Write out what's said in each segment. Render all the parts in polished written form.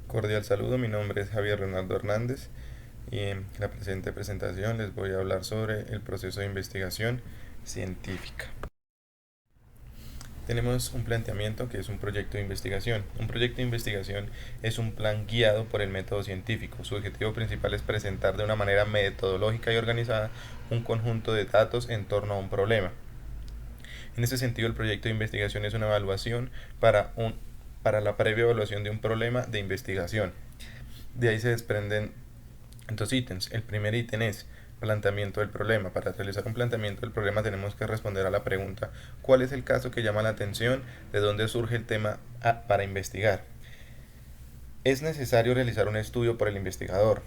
Cordial saludo, mi nombre es Javier Leonardo Hernández y en la presente presentación les voy a hablar sobre el proceso de investigación científica. Tenemos un planteamiento que es un proyecto de investigación. Un proyecto de investigación es un plan guiado por el método científico. Su objetivo principal es presentar de una manera metodológica y organizada un conjunto de datos en torno a un problema. En ese sentido, el proyecto de investigación es una evaluación para la previa evaluación de un problema de investigación. De ahí se desprenden dos ítems. El primer ítem es planteamiento del problema. Para realizar un planteamiento del problema tenemos que responder a la pregunta: ¿cuál es el caso que llama la atención? ¿De dónde surge el tema para investigar? Es necesario realizar un estudio por el investigador.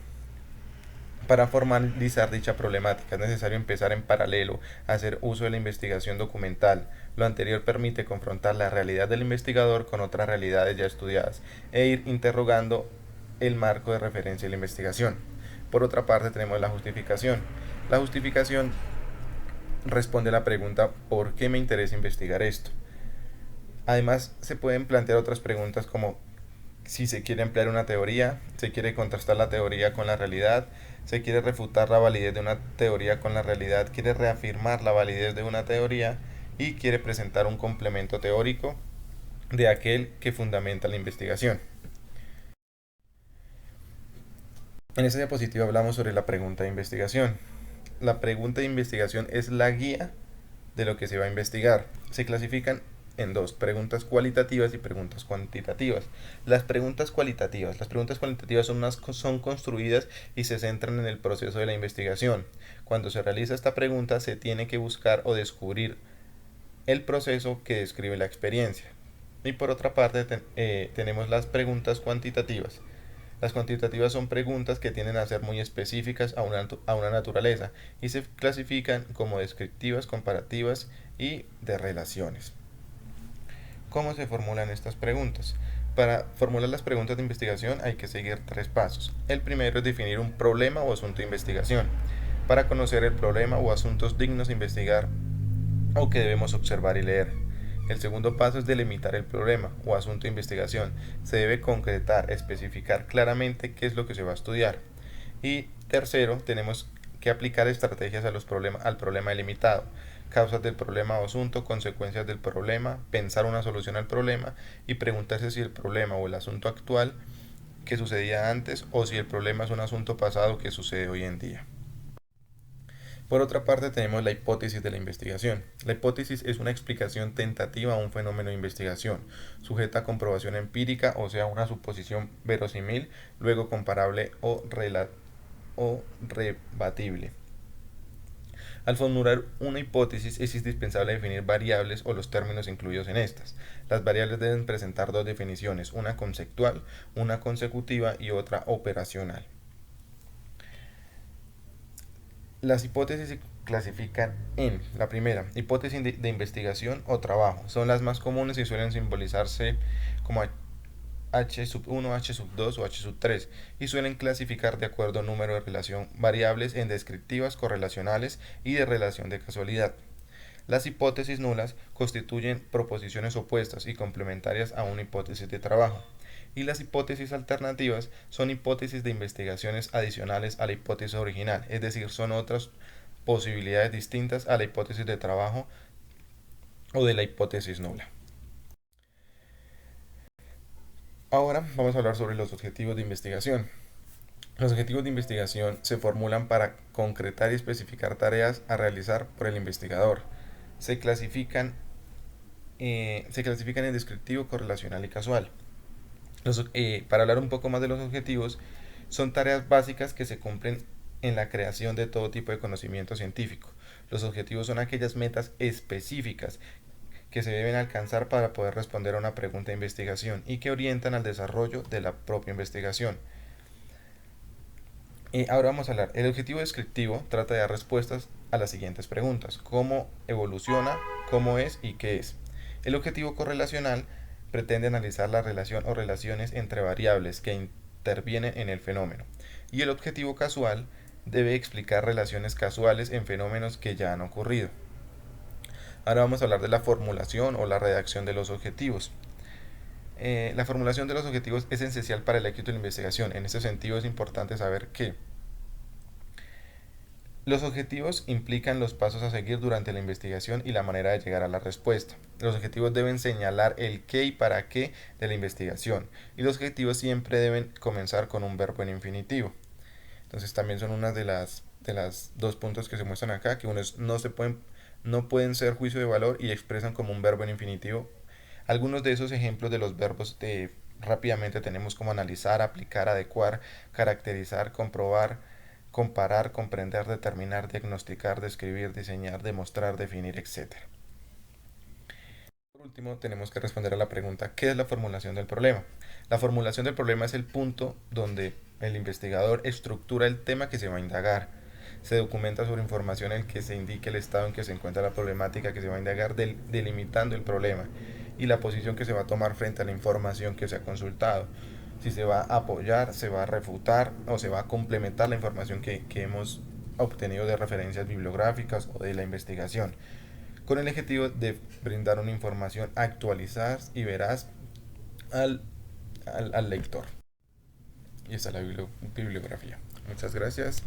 Para formalizar dicha problemática es necesario empezar en paralelo a hacer uso de la investigación documental. Lo anterior permite confrontar la realidad del investigador con otras realidades ya estudiadas e ir interrogando el marco de referencia de la investigación. Por otra parte tenemos la justificación. La justificación responde a la pregunta: ¿por qué me interesa investigar esto? Además se pueden plantear otras preguntas como si se quiere emplear una teoría, se quiere contrastar la teoría con la realidad, se quiere refutar la validez de una teoría con la realidad, quiere reafirmar la validez de una teoría y quiere presentar un complemento teórico de aquel que fundamenta la investigación. En esta diapositiva hablamos sobre la pregunta de investigación. La pregunta de investigación es la guía de lo que se va a investigar. Se clasifican en dos: preguntas cualitativas y preguntas cuantitativas. Las preguntas cualitativas son construidas y se centran en el proceso de la investigación. Cuando se realiza esta pregunta se tiene que buscar o descubrir el proceso que describe la experiencia. Y por otra parte tenemos las preguntas cuantitativas. Las cuantitativas son preguntas que tienden a ser muy específicas a una naturaleza y se clasifican como descriptivas, comparativas y de relaciones. ¿Cómo se formulan estas preguntas? Para formular las preguntas de investigación hay que seguir tres pasos. El primero es definir un problema o asunto de investigación. Para conocer el problema o asuntos dignos de investigar o que debemos observar y leer. El segundo paso es delimitar el problema o asunto de investigación. Se debe concretar, especificar claramente qué es lo que se va a estudiar. Y tercero, tenemos que aplicar estrategias al problema delimitado. Causas del problema o asunto, consecuencias del problema, pensar una solución al problema y preguntarse si el problema o el asunto actual que sucedía antes o si el problema es un asunto pasado que sucede hoy en día. Por otra parte tenemos la hipótesis de la investigación. La hipótesis es una explicación tentativa a un fenómeno de investigación, sujeta a comprobación empírica, o sea, una suposición verosímil, luego comparable o rebatible. Al formular una hipótesis es indispensable definir variables o los términos incluidos en estas. Las variables deben presentar dos definiciones: una conceptual, una consecutiva y otra operacional. Las hipótesis se clasifican en: la primera, hipótesis de investigación o trabajo. Son las más comunes y suelen simbolizarse como H sub 1, H sub 2 o H sub 3 y suelen clasificar de acuerdo al número de relación variables en descriptivas, correlacionales y de relación de casualidad. Las hipótesis nulas constituyen proposiciones opuestas y complementarias a una hipótesis de trabajo. Y las hipótesis alternativas son hipótesis de investigaciones adicionales a la hipótesis original, es decir, son otras posibilidades distintas a la hipótesis de trabajo o de la hipótesis nula. Ahora vamos a hablar sobre los objetivos de investigación. Los objetivos de investigación se formulan para concretar y especificar tareas a realizar por el investigador. Se clasifican, se clasifican en descriptivo, correlacional y casual. Para hablar un poco más de los objetivos, son tareas básicas que se cumplen en la creación de todo tipo de conocimiento científico. Los objetivos son aquellas metas específicas que se deben alcanzar para poder responder a una pregunta de investigación y que orientan al desarrollo de la propia investigación. Ahora vamos a hablar. El objetivo descriptivo trata de dar respuestas a las siguientes preguntas: ¿cómo evoluciona? ¿Cómo es? ¿Y qué es? El objetivo correlacional pretende analizar la relación o relaciones entre variables que intervienen en el fenómeno. Y el objetivo casual debe explicar relaciones casuales en fenómenos que ya han ocurrido. Ahora vamos a hablar de la formulación o la redacción de los objetivos. La formulación de los objetivos es esencial para el éxito de la investigación. En este sentido es importante saber que los objetivos implican los pasos a seguir durante la investigación y la manera de llegar a la respuesta. Los objetivos deben señalar el qué y para qué de la investigación, y los objetivos siempre deben comenzar con un verbo en infinitivo. Entonces también son una de las dos puntos que se muestran acá, que uno es no pueden ser juicio de valor y expresan como un verbo en infinitivo. Algunos de esos ejemplos de los verbos rápidamente tenemos como analizar, aplicar, adecuar, caracterizar, comprobar, comparar, comprender, determinar, diagnosticar, describir, diseñar, demostrar, definir, etc. Por último, tenemos que responder a la pregunta, ¿qué es la formulación del problema? La formulación del problema es el punto donde el investigador estructura el tema que se va a indagar. Se documenta sobre información en que se indique el estado en que se encuentra la problemática que se va a indagar, delimitando el problema y la posición que se va a tomar frente a la información que se ha consultado. Si se va a apoyar, se va a refutar o se va a complementar la información que hemos obtenido de referencias bibliográficas o de la investigación, con el objetivo de brindar una información actualizada y veraz al, al lector. Y esta es la bibliografía. Muchas gracias.